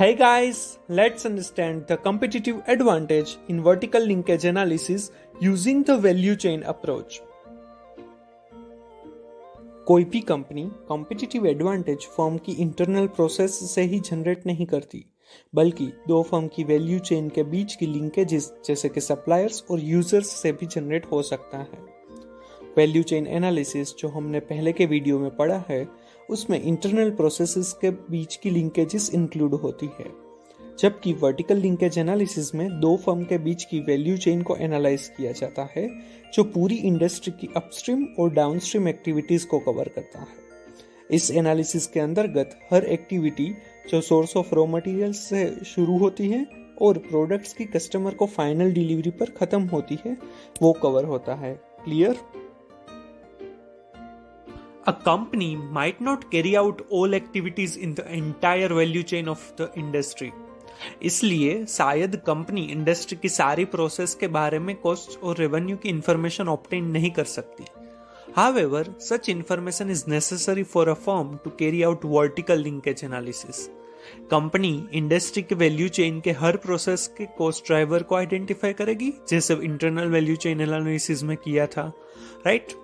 Hey guys, let's understand the competitive advantage in vertical linkage analysis using the value chain approach. कोई भी company competitive advantage firm की internal process से ही generate नहीं करती, बल्कि दो फर्म की वैल्यू चेन के बीच की लिंकेजेस जैसे कि सप्लायर्स और यूजर्स से भी जनरेट हो सकता है। वैल्यू चेन एनालिसिस जो हमने पहले के वीडियो में पढ़ा है, उसमें इंटरनल प्रोसेसेस के बीच की लिंकेजेस इंक्लूड होती है, जबकि वर्टिकल लिंकेज एनालिसिस में दो फर्म के बीच की वैल्यू चेन को एनालाइज किया जाता है, जो पूरी इंडस्ट्री की अपस्ट्रीम और डाउनस्ट्रीम एक्टिविटीज को कवर करता है। इस एनालिसिस के अंतर्गत हर एक्टिविटी जो सोर्स ऑफ रॉ मटेरियल्स से शुरू होती है और प्रोडक्ट्स की कस्टमर को फाइनल डिलीवरी पर खत्म होती है, वो कवर होता है। Clear? A company might not carry out all activities in the entire value chain of the industry. इसलिए शायद कंपनी इंडस्ट्री की सारी प्रोसेस के बारे में कॉस्ट और रेवेन्यू की इंफॉर्मेशन ऑब्टेन नहीं कर सकती। However, such information is necessary for a firm to carry out vertical linkage analysis. Company industry के वैल्यू चेन के हर प्रोसेस के कॉस्ट ड्राइवर को आइडेंटिफाई करेगी, जैसे इंटरनल वैल्यू चेन एनालिसिस में किया था, राइट?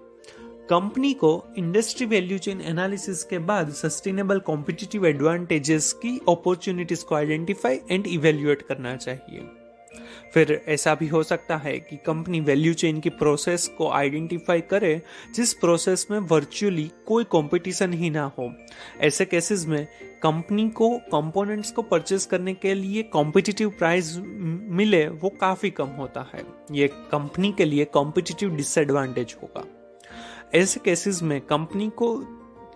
कंपनी को इंडस्ट्री वैल्यू चेन एनालिसिस के बाद सस्टेनेबल कॉम्पिटिटिव एडवांटेजेस की अपॉर्चुनिटीज को आइडेंटिफाई एंड इवेल्युएट करना चाहिए। फिर ऐसा भी हो सकता है कि कंपनी वैल्यू चेन की प्रोसेस को आइडेंटिफाई करे जिस प्रोसेस में वर्चुअली कोई कंपटीशन ही ना हो। ऐसे केसेस में कंपनी को कंपोनेंट्स को परचेस करने के लिए कॉम्पिटिटिव प्राइस मिले वो काफी कम होता है। ये कंपनी के लिए कॉम्पिटिटिव डिसएडवांटेज होगा। ऐसे केसेस में कंपनी को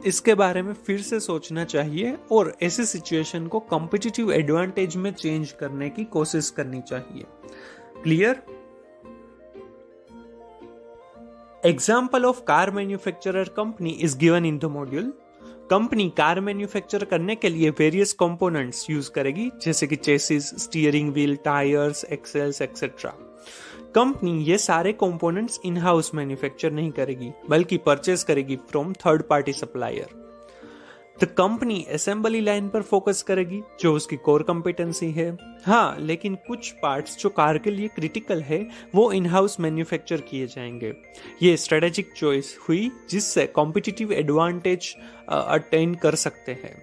इसके बारे में फिर से सोचना चाहिए और ऐसे सिचुएशन को कॉम्पिटिटिव एडवांटेज में चेंज करने की कोशिश करनी चाहिए। Clear? Example of car manufacturer company is given in the module. Company car manufacture करने के लिए वेरियस कंपोनेंट्स यूज करेगी, जैसे कि chassis, steering wheel, tyres, axles etcetera. Company ये सारे कंपोनेंट्स इन हाउस मैन्युफैक्चर नहीं करेगी, बल्कि परचेज करेगी from third party supplier. The company assembly line पर फोकस करेगी, जो उसकी कोर कॉम्पिटेंसी है। हाँ, लेकिन कुछ पार्ट्स जो कार के लिए क्रिटिकल है वो इन हाउस मैन्युफैक्चर किए जाएंगे। ये स्ट्रेटेजिक चॉइस हुई जिससे कॉम्पिटिटिव एडवांटेज अटेन कर सकते हैं।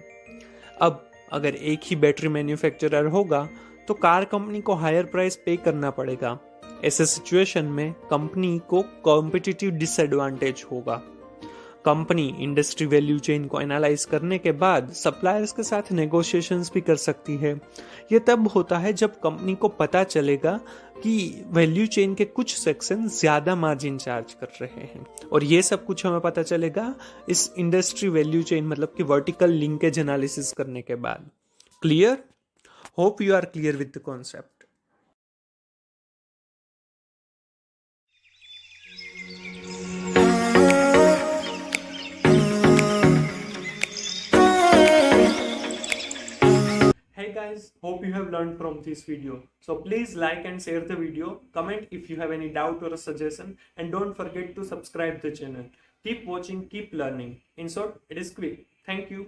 अब अगर एक ही बैटरी मैन्युफैक्चरर होगा तो कार कंपनी को हायर प्राइस पे करना पड़ेगा। ऐसे सिचुएशन में कंपनी को कॉम्पिटिटिव डिसएडवांटेज होगा। कंपनी इंडस्ट्री वैल्यू चेन को एनालाइज करने के बाद सप्लायर्स के साथ नेगोशिएशंस भी कर सकती है। यह तब होता है जब कंपनी को पता चलेगा कि वैल्यू चेन के कुछ सेक्शन ज्यादा मार्जिन चार्ज कर रहे हैं, और ये सब कुछ हमें पता चलेगा इस इंडस्ट्री वैल्यू चेन मतलब कि वर्टिकल लिंकेज एनालिसिस करने के बाद। Clear? Hope you are clear with the concept. Hey guys, hope you have learned from this video. So please like and share the video, comment if you have any doubt or a suggestion, and don't forget to subscribe the channel. Keep watching, keep learning. In short, it is quick. Thank you.